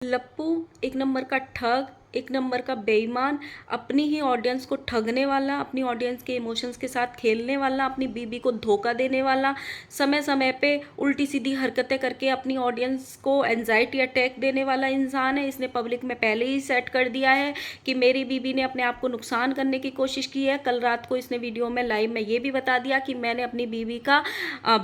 लप्पू एक नंबर का ठग, एक नंबर का बेईमान, अपनी ही ऑडियंस को ठगने वाला, अपनी ऑडियंस के इमोशंस के साथ खेलने वाला, अपनी बीबी को धोखा देने वाला, समय समय पे उल्टी सीधी हरकतें करके अपनी ऑडियंस को एंजाइटी अटैक देने वाला इंसान है। इसने पब्लिक में पहले ही सेट कर दिया है कि मेरी बीबी ने अपने आप को नुकसान करने की कोशिश की है। कल रात को इसने वीडियो में लाइव में ये भी बता दिया कि मैंने अपनी बीबी का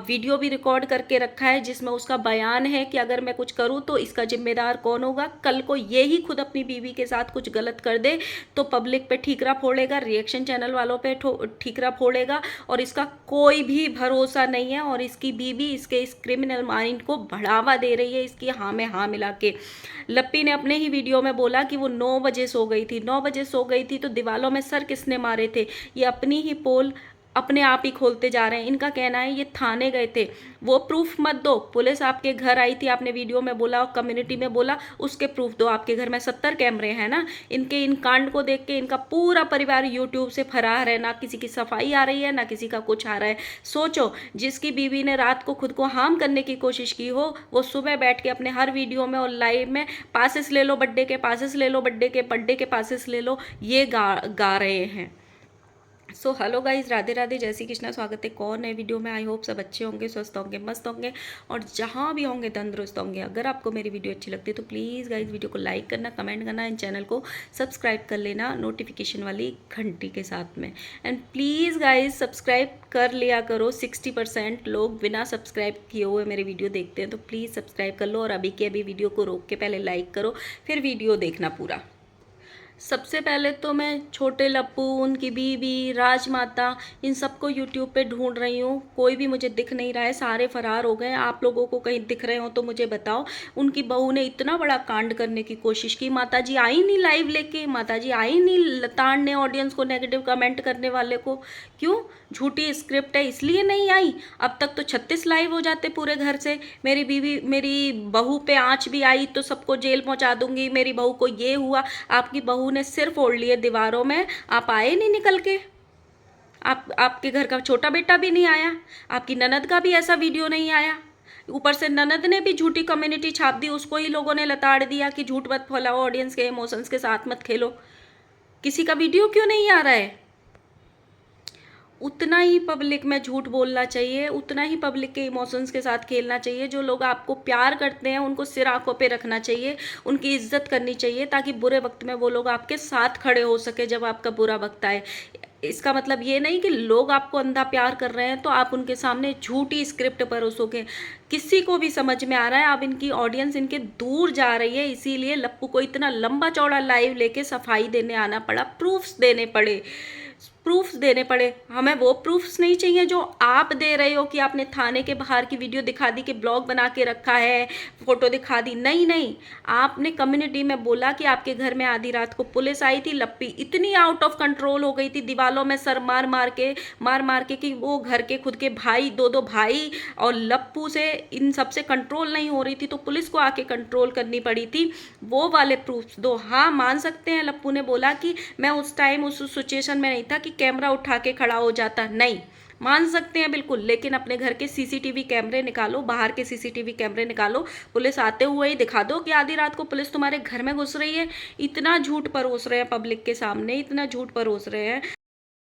वीडियो भी रिकॉर्ड करके रखा है जिसमें उसका बयान है कि अगर मैं कुछ करूँ तो इसका जिम्मेदार कौन होगा। कल को ये ही खुद अपनी बीबी के साथ कुछ गलत कर दे तो पब्लिक पे ठीकरा फोड़ेगा, रिएक्शन चैनल वालों पे ठीकरा फोड़ेगा और इसका कोई भी भरोसा नहीं है। और इसकी बीबी इसके इस क्रिमिनल माइंड को बढ़ावा दे रही है, इसकी हाँ में हाँ मिला के। लप्पी ने अपने ही वीडियो में बोला कि वो 9 बजे सो गई थी। 9 बजे सो गई थी तो दीवालों में सर किसने मारे थे? ये अपनी ही पोल अपने आप ही खोलते जा रहे हैं। इनका कहना है ये थाने गए थे। वो प्रूफ मत दो, पुलिस आपके घर आई थी, आपने वीडियो में बोला और कम्युनिटी में बोला, उसके प्रूफ दो। आपके घर में 70 कैमरे हैं ना। इनके इन कांड को देख के इनका पूरा परिवार यूट्यूब से फरार है, ना किसी की सफाई आ रही है ना किसी का कुछ आ रहा है। सोचो, जिसकी बीवी ने रात को खुद को हार्म करने की कोशिश की हो, वो सुबह बैठ के अपने हर वीडियो में और लाइव में पासेस ले लो बर्थडे के, पासेस ले लो बर्थडे के पासेस ले लो, ये गा रहे हैं। So hello guys, Radhe Radhe, जय श्री कृष्णा। स्वागत है कौन है वीडियो में। आई होप सब अच्छे होंगे, स्वस्थ होंगे, मस्त होंगे और जहाँ भी होंगे तंदुरुस्त होंगे। अगर आपको मेरी वीडियो अच्छी लगती है तो प्लीज़ गाइज वीडियो को लाइक करना, कमेंट करना, इन चैनल को सब्सक्राइब कर लेना नोटिफिकेशन वाली घंटी के साथ में। एंड प्लीज़ गाइज सब्सक्राइब कर लिया करो। 60% लोग बिना सब्सक्राइब किए हुए मेरे वीडियो देखते हैं, तो प्लीज़ सब्सक्राइब कर लो और अभी के अभी वीडियो को रोक के पहले लाइक करो, फिर वीडियो देखना पूरा। सबसे पहले तो मैं छोटे लप्पू, उनकी बीवी, राजमाता, इन सबको यूट्यूब पे ढूंढ रही हूँ। कोई भी मुझे दिख नहीं रहा है, सारे फरार हो गए। आप लोगों को कहीं दिख रहे हो तो मुझे बताओ। उनकी बहू ने इतना बड़ा कांड करने की कोशिश की, माताजी आई नहीं लाइव लेके, माताजी आई नहीं ताड़ने ऑडियंस को, नेगेटिव कमेंट करने वाले को। क्यों? झूठी स्क्रिप्ट है इसलिए नहीं आई। अब तक तो 36 लाइव हो जाते पूरे घर से। मेरी बीवी, मेरी बहू पे आँच भी आई तो सबको जेल पहुंचा दूंगी, मेरी बहू को ये हुआ। आपकी बहू ने सिर फोड़ लिए दीवारों में, आप आए नहीं निकल के। आपके घर का छोटा बेटा भी नहीं आया, आपकी ननद का भी ऐसा वीडियो नहीं आया। ऊपर से ननद ने भी झूठी कम्युनिटी छाप दी, उसको ही लोगों ने लताड़ दिया कि झूठ मत फैलाओ, ऑडियंस के इमोशंस के साथ मत खेलो। किसी का वीडियो क्यों नहीं आ रहा है? उतना ही पब्लिक में झूठ बोलना चाहिए, उतना ही पब्लिक के इमोशंस के साथ खेलना चाहिए। जो लोग आपको प्यार करते हैं उनको सिर आंखों पे रखना चाहिए, उनकी इज्जत करनी चाहिए, ताकि बुरे वक्त में वो लोग आपके साथ खड़े हो सके जब आपका बुरा वक्त आए। इसका मतलब ये नहीं कि लोग आपको अंधा प्यार कर रहे हैं तो आप उनके सामने झूठी स्क्रिप्ट परोसोगे। किसी को भी समझ में आ रहा है अब इनकी ऑडियंस इनके दूर जा रही है, इसीलिए लप्पू को इतना लंबा चौड़ा लाइव लेके सफाई देने आना पड़ा, प्रूफ्स देने पड़े। हमें वो प्रूफ्स नहीं चाहिए जो आप दे रहे हो कि आपने थाने के बाहर की वीडियो दिखा दी कि ब्लॉग बना के रखा है, फोटो दिखा दी। नहीं नहीं, आपने कम्युनिटी में बोला कि आपके घर में आधी रात को पुलिस आई थी। लप्पी इतनी आउट ऑफ कंट्रोल हो गई थी, दीवालों में सर मार मार के कि वो घर के खुद के भाई, दो भाई और लप्पू से, इन सब से कंट्रोल नहीं हो रही थी तो पुलिस को आके कंट्रोल करनी पड़ी थी। वो वाले प्रूफ्स दो। हाँ, मान सकते हैं लप्पू ने बोला कि मैं उस टाइम उस सिचुएशन में नहीं था कि कैमरा उठा के खड़ा हो जाता, नहीं, मान सकते हैं बिल्कुल। लेकिन अपने घर के सीसीटीवी कैमरे निकालो, बाहर के सीसीटीवी कैमरे निकालो, पुलिस आते हुए ही दिखा दो कि आधी रात को पुलिस तुम्हारे घर में घुस रही है। इतना झूठ परोस रहे हैं पब्लिक के सामने, इतना झूठ परोस रहे हैं।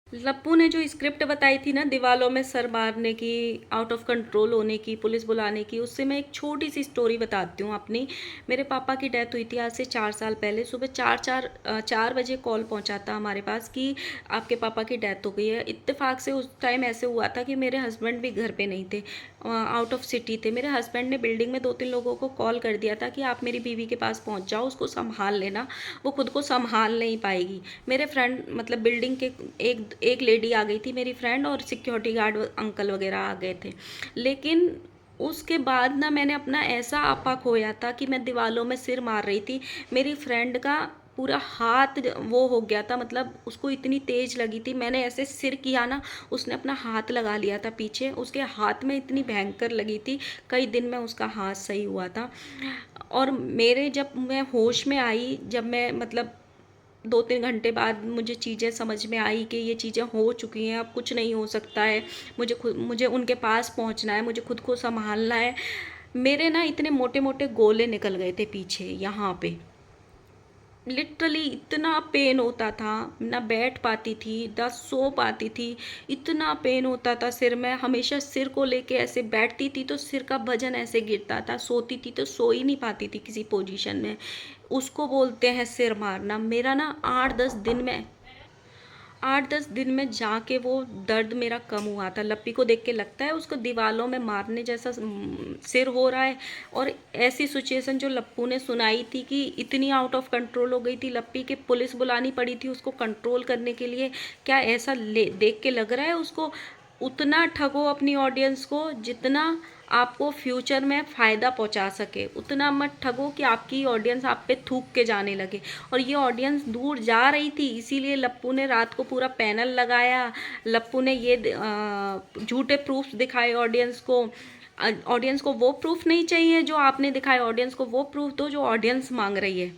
लप्पू ने जो स्क्रिप्ट बताई थी ना, दीवालों में सर मारने की, आउट ऑफ कंट्रोल होने की, पुलिस बुलाने की, उससे मैं एक छोटी सी स्टोरी बताती हूँ अपनी। मेरे पापा की डेथ हुई थी आज से 4 साल पहले। सुबह 4 बजे कॉल पहुँचा था हमारे पास कि आपके पापा की डेथ हो गई है। इत्तेफाक से उस टाइम ऐसे हुआ था कि मेरे हस्बैंड भी घर पे नहीं थे, आउट ऑफ सिटी थे। मेरे हस्बैंड ने बिल्डिंग में 2-3 लोगों को कॉल कर दिया था कि आप मेरी बीवी के पास पहुँच जाओ, उसको संभाल लेना, वो खुद को संभाल नहीं पाएगी। मेरे फ्रेंड, मतलब बिल्डिंग के एक लेडी आ गई थी मेरी फ्रेंड, और सिक्योरिटी गार्ड अंकल वगैरह आ गए थे। लेकिन उसके बाद ना मैंने अपना ऐसा आपा खोया था कि मैं दीवालों में सिर मार रही थी। मेरी फ्रेंड का पूरा हाथ वो हो गया था, मतलब उसको इतनी तेज लगी थी, मैंने ऐसे सिर किया ना, उसने अपना हाथ लगा लिया था पीछे, उसके हाथ में इतनी भयंकर लगी थी। कई दिन में उसका हाथ सही हुआ था। और मेरे, जब मैं होश में आई, जब मैं मतलब 2-3 घंटे बाद मुझे चीज़ें समझ में आई कि ये चीज़ें हो चुकी हैं, अब कुछ नहीं हो सकता है, मुझे उनके पास पहुंचना है, मुझे खुद को संभालना है। मेरे ना इतने मोटे मोटे गोले निकल गए थे पीछे यहाँ पे, लिटरली इतना पेन होता था, ना बैठ पाती थी ना सो पाती थी, इतना पेन होता था सिर में। हमेशा सिर को लेके ऐसे बैठती थी तो सिर का वजन ऐसे गिरता था, सोती थी तो सो ही नहीं पाती थी किसी पोजीशन में। उसको बोलते हैं सिर मारना। मेरा ना 8-10 दिन में जाके वो दर्द मेरा कम हुआ था। लप्पी को देख के लगता है उसको दीवालों में मारने जैसा सिर हो रहा है। और ऐसी सिचुएशन जो लप्पू ने सुनाई थी कि इतनी आउट ऑफ कंट्रोल हो गई थी लप्पी कि पुलिस बुलानी पड़ी थी उसको कंट्रोल करने के लिए। क्या ऐसा देख के लग रहा है उसको? उतना ठगो अपनी ऑडियंस को जितना आपको फ्यूचर में फ़ायदा पहुंचा सके, उतना मत ठगो कि आपकी ऑडियंस आप पे थूक के जाने लगे। और ये ऑडियंस दूर जा रही थी, इसीलिए लप्पू ने रात को पूरा पैनल लगाया। लप्पू ने ये झूठे प्रूफ्स दिखाए ऑडियंस को। ऑडियंस को वो प्रूफ नहीं चाहिए जो आपने दिखाए, ऑडियंस को वो प्रूफ दो जो ऑडियंस मांग रही है।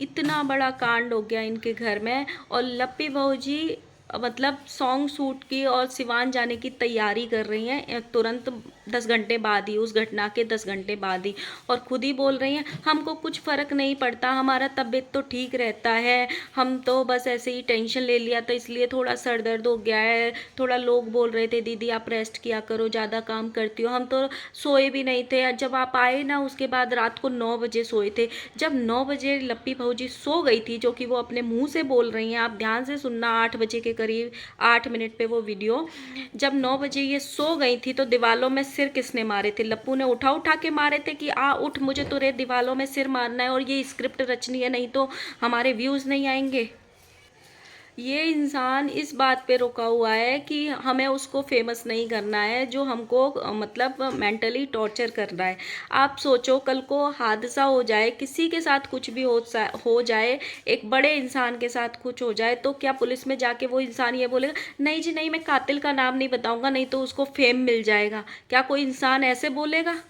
इतना बड़ा कांड हो गया इनके घर में। और लप्पी बहू जी मतलब सॉन्ग शूट की और सिवान जाने की तैयारी कर रही हैं तुरंत 10 घंटे बाद ही, उस घटना के 10 घंटे बाद ही। और खुद ही बोल रही हैं हमको कुछ फ़र्क नहीं पड़ता, हमारा तबीयत तो ठीक रहता है, हम तो बस ऐसे ही टेंशन ले लिया था इसलिए थोड़ा सर दर्द हो गया है, थोड़ा लोग बोल रहे थे दीदी आप रेस्ट किया करो, ज़्यादा काम करती हो, हम तो सोए भी नहीं थे। जब आप आए ना उसके बाद रात को 9 बजे सोए थे। जब 9 बजे लप्पी बहू जी सो गई थी, जो कि वो अपने मुंह से बोल रही हैं, आप ध्यान से सुनना, 8 बजे के करीब 8 मिनट पे वो वीडियो, जब 9 बजे ये सो गई थी तो दीवालों में सिर किसने मारे थे? लप्पू ने उठा उठा के मारे थे कि आ उठ मुझे तुझे दीवालों में सिर मारना है और ये स्क्रिप्ट रचनी है, नहीं तो हमारे व्यूज़ नहीं आएंगे। ये इंसान इस बात पे रुका हुआ है कि हमें उसको फेमस नहीं करना है जो हमको मतलब मेंटली टॉर्चर कर रहा है। आप सोचो कल को हादसा हो जाए, किसी के साथ कुछ भी हो जाए, एक बड़े इंसान के साथ कुछ हो जाए, तो क्या पुलिस में जाके वो इंसान ये बोलेगा नहीं जी नहीं मैं कातिल का नाम नहीं बताऊंगा नहीं तो उसको फेम मिल जाएगा? क्या कोई इंसान ऐसे बोलेगा?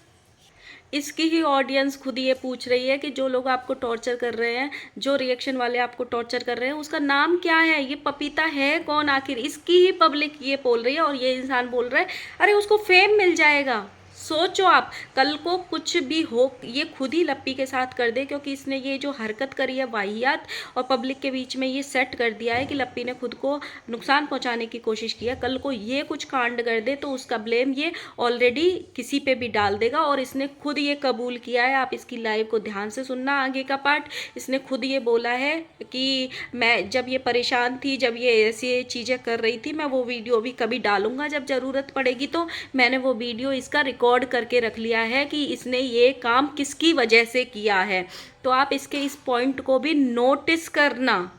इसकी ही ऑडियंस खुद ये पूछ रही है कि जो लोग आपको टॉर्चर कर रहे हैं, जो रिएक्शन वाले आपको टॉर्चर कर रहे हैं, उसका नाम क्या है? ये पपीता है कौन आखिर? इसकी ही पब्लिक ये बोल रही है और ये इंसान बोल रहा है अरे उसको फेम मिल जाएगा। सोचो आप, कल को कुछ भी हो, ये खुद ही लप्पी के साथ कर दे, क्योंकि इसने ये जो हरकत करी है वाहियात और पब्लिक के बीच में ये सेट कर दिया है कि लप्पी ने खुद को नुकसान पहुंचाने की कोशिश की है। कल को ये कुछ कांड कर दे तो उसका ब्लेम ये ऑलरेडी किसी पे भी डाल देगा। और इसने खुद ये कबूल किया है, आप इसकी लाइव को ध्यान से सुनना आगे का पार्ट। इसने खुद ये बोला है कि मैं जब ये परेशान थी, जब ये ऐसी चीज़ें कर रही थी, मैं वो वीडियो भी कभी डालूंगा जब ज़रूरत पड़ेगी, तो मैंने वो वीडियो इसका रिकॉर्ड करके रख लिया है कि इसने ये काम किसकी वजह से किया है। तो आप इसके इस पॉइंट को भी नोटिस करना।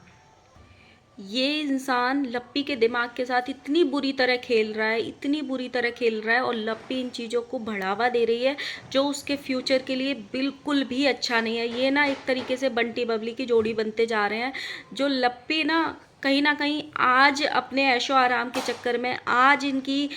ये इंसान लप्पी के दिमाग के साथ इतनी बुरी तरह खेल रहा है, इतनी बुरी तरह खेल रहा है, और लप्पी इन चीज़ों को बढ़ावा दे रही है जो उसके फ्यूचर के लिए बिल्कुल भी अच्छा नहीं है। ये ना एक तरीके से बंटी बबली की जोड़ी बनते जा रहे हैं। जो लप्पी ना कहीं आज अपने ऐशो आराम के चक्कर में आज इनकी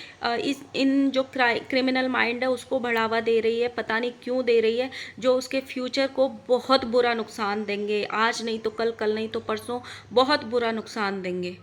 इन जो क्रिमिनल माइंड है उसको बढ़ावा दे रही है, पता नहीं क्यों दे रही है, जो उसके फ्यूचर को बहुत बुरा नुकसान देंगे। आज नहीं तो कल, कल नहीं तो परसों बहुत बुरा नुकसान देंगे।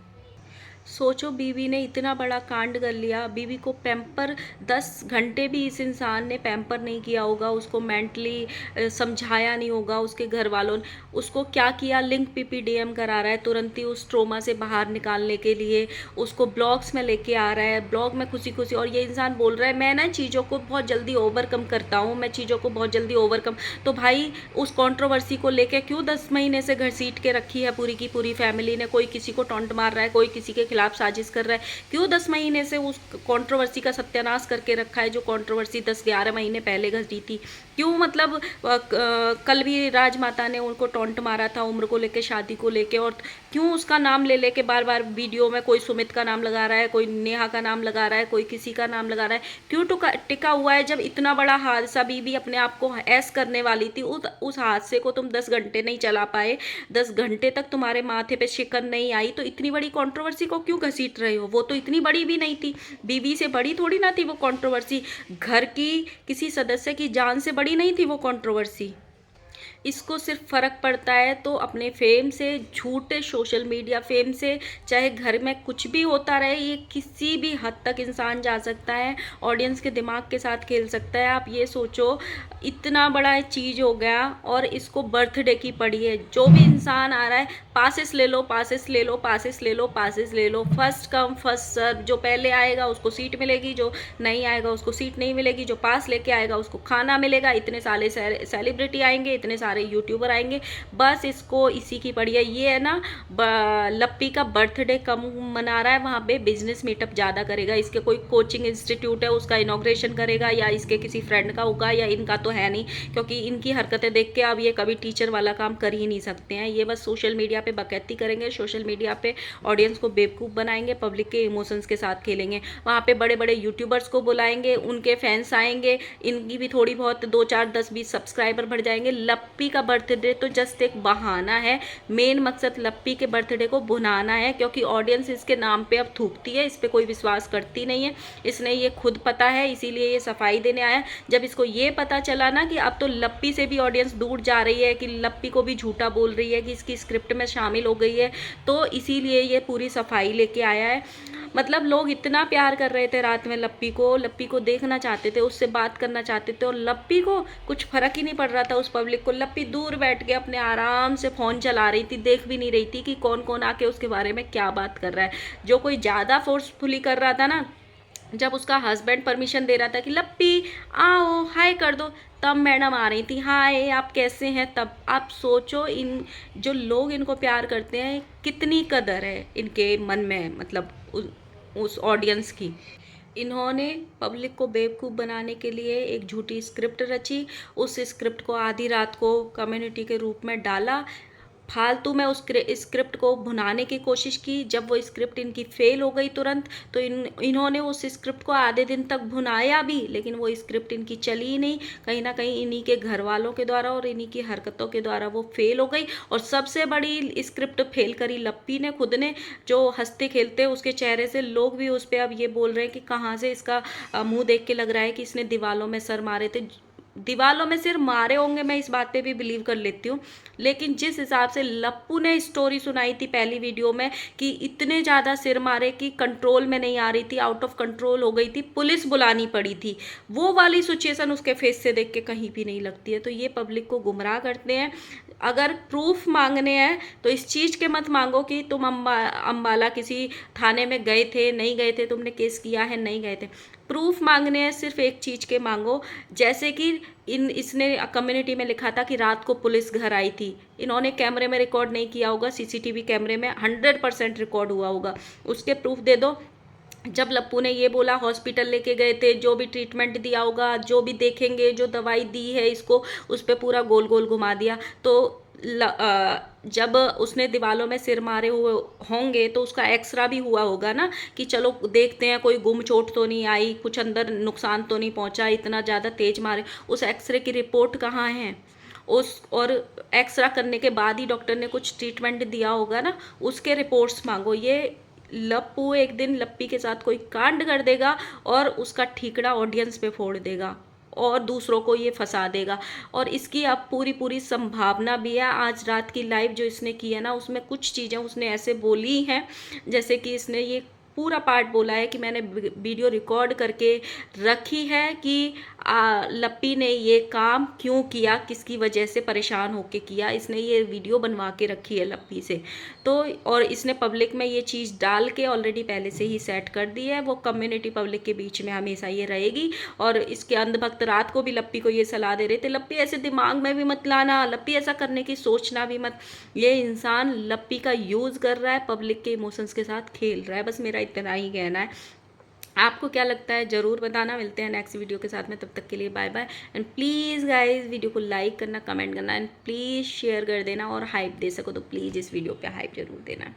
सोचो बीवी ने इतना बड़ा कांड कर लिया, बीवी को पैम्पर 10 घंटे भी इस इंसान ने पैम्पर नहीं किया होगा, उसको मेंटली समझाया नहीं होगा। उसके घर वालों ने उसको क्या किया, लिंक पीपीडीएम करा रहा है तुरंत ही उस ट्रोमा से बाहर निकालने के लिए, उसको ब्लॉग्स में लेके आ रहा है, ब्लॉग में खुशी खुशी। और ये इंसान बोल रहा है मैं ना चीज़ों को बहुत जल्दी ओवरकम करता हूँ, मैं चीज़ों को बहुत जल्दी ओवरकम। तो भाई उस कंट्रोवर्सी को लेके क्यों 10 महीने से घसीट के रखी है पूरी की पूरी फैमिली ने? कोई किसी को टॉन्ट मार रहा है, कोई किसी के खिलाफ साजिश कर रहा है, क्यों 10 महीने से उस कंट्रोवर्सी का सत्यानाश करके रखा है? जो कंट्रोवर्सी 10-11 महीने पहले घटी थी, क्यों मतलब कल भी राजमाता ने उनको टॉन्ट मारा था उम्र को लेके, शादी को लेके, और क्यों उसका नाम ले लेके बार बार वीडियो में कोई सुमित का नाम लगा रहा है, कोई नेहा का नाम लगा रहा है, कोई किसी का नाम लगा रहा है? क्यों टिका हुआ है? जब इतना बड़ा हादसा बीवी अपने आप को ऐस करने वाली थी, उस हादसे को तुम 10 घंटे नहीं चला पाए, 10 घंटे तक तुम्हारे माथे पे शिकन नहीं आई, तो इतनी बड़ी कंट्रोवर्सी को क्यों घसीट रहे हो? वो तो इतनी बड़ी भी नहीं थी, बीवी से बड़ी थोड़ी ना थी वो कंट्रोवर्सी, घर की किसी सदस्य की जान से बड़ी नहीं थी वो कंट्रोवर्सी। इसको सिर्फ फ़र्क पड़ता है तो अपने फेम से, झूठे सोशल मीडिया फेम से, चाहे घर में कुछ भी होता रहे, ये किसी भी हद तक इंसान जा सकता है, ऑडियंस के दिमाग के साथ खेल सकता है। आप ये सोचो, इतना बड़ा चीज़ हो गया और इसको बर्थडे की पड़ी है। जो भी इंसान आ रहा है, पासेस ले लो, पासेस ले लो, पासेस ले लो, पासेस ले लो, फर्स्ट कम फर्स्ट सर्व। जो पहले आएगा उसको सीट मिलेगी, जो नहीं आएगा उसको सीट नहीं मिलेगी, जो पास लेके आएगा उसको खाना मिलेगा। इतने सारे सेलिब्रिटी आएंगे, इतने सारे यूट्यूबर आएंगे, बस इसको इसी की पड़ी है। ये है ना, लप्पी का बर्थडे कम मना रहा है, वहाँ पे बिजनेस मीटअप ज़्यादा करेगा। इसके कोई कोचिंग इंस्टीट्यूट है उसका इनॉग्रेशन करेगा, या इसके किसी फ्रेंड का होगा, या इनका तो है नहीं, क्योंकि इनकी हरकतें देख के अब ये कभी टीचर वाला काम कर ही नहीं सकते हैं। ये बस सोशल मीडिया पे बकैती करेंगे, सोशल मीडिया पे ऑडियंस को बेवकूफ़ बनाएंगे, पब्लिक के इमोशंस के साथ खेलेंगे। वहाँ पे बड़े बड़े यूट्यूबर्स को बुलाएंगे, उनके फैंस आएंगे, इनकी भी थोड़ी बहुत 2 4 10 20 सब्सक्राइबर बढ़ जाएंगे। लप्पी का बर्थडे तो जस्ट एक बहाना है, मेन मकसद लप्पी के बर्थडे को भुनाना है, क्योंकि ऑडियंस इसके नाम पे अब थूकती है, इस पर कोई विश्वास करती नहीं है। इसने ये खुद पता है, इसीलिए ये सफाई देने आया। जब इसको ये पता चला ना कि अब तो लप्पी से भी ऑडियंस दूर जा रही है, कि लप्पी को भी झूठा बोल रही है, कि इसकी स्क्रिप्ट में शामिल हो गई है, तो इसीलिए ये पूरी सफाई लेके आया है। मतलब लोग इतना प्यार कर रहे थे रात में लप्पी को देखना चाहते थे, उससे बात करना चाहते थे, और लप्पी को कुछ फर्क ही नहीं पड़ रहा था उस पब्लिक को। लप्पी दूर बैठ के अपने आराम से फ़ोन चला रही थी, देख भी नहीं रही थी कि कौन कौन आके उसके बारे में क्या बात कर रहा है। जो कोई ज़्यादा फोर्सफुली कर रहा था ना, जब उसका हस्बैंड परमिशन दे रहा था कि लप्पी आओ हाय कर दो, तब मैडम आ रही थी, हाय आप कैसे हैं। तब आप सोचो, इन जो लोग इनको प्यार करते हैं, कितनी कदर है इनके मन में, मतलब उस ऑडियंस की। इन्होंने पब्लिक को बेवकूफ़ बनाने के लिए एक झूठी स्क्रिप्ट रची, उस स्क्रिप्ट को आधी रात को कम्युनिटी के रूप में डाला, फालतू में उस स्क्रिप्ट को भुनाने की कोशिश की। जब वो स्क्रिप्ट इनकी फेल हो गई तुरंत, तो इन्होंने उस स्क्रिप्ट को आधे दिन तक भुनाया भी, लेकिन वो स्क्रिप्ट इनकी चली ही नहीं। कहीं ना कहीं इन्हीं के घर वालों के द्वारा और इन्हीं की हरकतों के द्वारा वो फेल हो गई। और सबसे बड़ी स्क्रिप्ट फेल करी लप्पी ने खुद ने, जो हंसते खेलते उसके चेहरे से लोग भी उस पर अब ये बोल रहे हैं कि कहाँ से इसका मुंह देख के लग रहा है कि इसने दीवालों में सर मारे थे। दीवालों में सिर मारे होंगे, मैं इस बात पे भी बिलीव कर लेती हूँ, लेकिन जिस हिसाब से लप्पू ने स्टोरी सुनाई थी पहली वीडियो में कि इतने ज़्यादा सिर मारे कि कंट्रोल में नहीं आ रही थी, आउट ऑफ कंट्रोल हो गई थी, पुलिस बुलानी पड़ी थी, वो वाली सिचुएशन उसके फेस से देख के कहीं भी नहीं लगती है। तो ये पब्लिक को गुमराह करते हैं। अगर प्रूफ मांगने हैं तो इस चीज़ के मत मांगो कि तुम अम्बाला किसी थाने में गए थे, नहीं गए थे, तुमने केस किया है, नहीं गए थे। प्रूफ मांगने हैं सिर्फ एक चीज़ के मांगो, जैसे कि इसने कम्युनिटी में लिखा था कि रात को पुलिस घर आई थी। इन्होंने कैमरे में रिकॉर्ड नहीं किया होगा, सीसीटीवी कैमरे में 100% रिकॉर्ड हुआ होगा, उसके प्रूफ दे दो। जब लप्पू ने ये बोला हॉस्पिटल लेके गए थे, जो भी ट्रीटमेंट दिया होगा, जो भी देखेंगे, जो दवाई दी है इसको, उस पर पूरा गोल गोल घुमा दिया। तो जब उसने दीवालों में सिर मारे हुए होंगे तो उसका एक्सरा भी हुआ होगा ना, कि चलो देखते हैं कोई गुम चोट तो नहीं आई, कुछ अंदर नुकसान तो नहीं पहुंचा, इतना ज़्यादा तेज मारे। उस एक्सरे की रिपोर्ट कहाँ है और एक्सरा करने के बाद ही डॉक्टर ने कुछ ट्रीटमेंट दिया होगा ना, उसके रिपोर्ट्स मांगो। ये लप्पू एक दिन लप्पी के साथ कोई कांड कर देगा और उसका ठीकरा ऑडियंस पे फोड़ देगा और दूसरों को ये फंसा देगा, और इसकी अब पूरी पूरी संभावना भी है। आज रात की लाइव जो इसने की है ना, उसमें कुछ चीज़ें उसने ऐसे बोली हैं, जैसे कि इसने ये पूरा पार्ट बोला है कि मैंने वीडियो रिकॉर्ड करके रखी है कि लप्पी ने ये काम क्यों किया, किसकी वजह से परेशान होके किया, इसने ये वीडियो बनवा के रखी है लप्पी से। तो और इसने पब्लिक में ये चीज़ डाल के ऑलरेडी पहले से ही सेट कर दी है। वो कम्युनिटी पब्लिक के बीच में हमेशा ये रहेगी। और इसके अंधभक्त रात को भी लप्पी को ये सलाह दे रहे थे, लप्पी ऐसे दिमाग में भी मत लाना, लप्पी ऐसा करने की सोचना भी मत। ये इंसान लप्पी का यूज़ कर रहा है, पब्लिक के इमोशंस के साथ खेल रहा है, बस मेरा इतना ही कहना है। आपको क्या लगता है ज़रूर बताना। मिलते हैं नेक्स्ट वीडियो के साथ में, तब तक के लिए bye bye. And please guys video को लाइक करना, कमेंट करना, एंड प्लीज़ शेयर कर देना, और हाइप दे सको तो प्लीज़ इस वीडियो पे हाइप ज़रूर देना।